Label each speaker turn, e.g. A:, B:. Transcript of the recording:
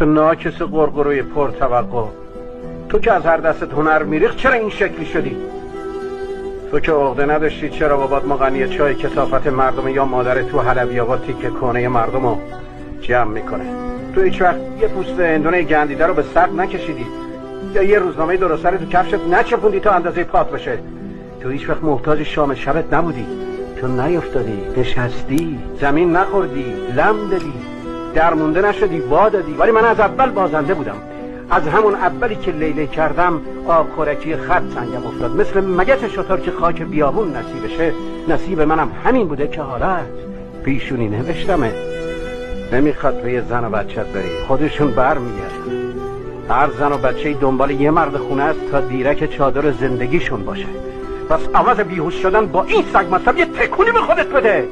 A: آخه ناکس قرقروی پرتوقع، تو که از هر دستت هنر میریخت چرا این شکلی شدی؟ تو که عقده نداشتی چرا بابات مغنی چای کثافت مردم یا مادر تو حلبی آباد تیکه کنه مردم رو جمع میکنه؟ تو هیچ وقت یه پوست هندونه گندیده رو به سقف نکشیدی یا یه روزنامه درستره تو کفشت نچپوندی تا اندازه پات بشه؟ تو هیچ وقت محتاج شام شبت نبودی، تو نیفتادی، نشستی، زمین نخوردی، لم دادی، درمونده نشدی، وا دادی. ولی من از اول بازنده بودم، از همون اولی که لیله کردم آب خورکی خط سنگم افتاد. مثل مگس شتر که خاک بیابون نصیبشه، نصیب منم همین بوده که حالت پیشونی نوشتمه. نمیخواد به یه زن و بچت بری، خودشون بر میگردن. هر زن و بچه‌ای دنبال یه مرد خونه است تا دیرک چادر زندگیشون باشه. بس عوض بیهوش شدن با این سگ مصب یه تکونی به خودت بده.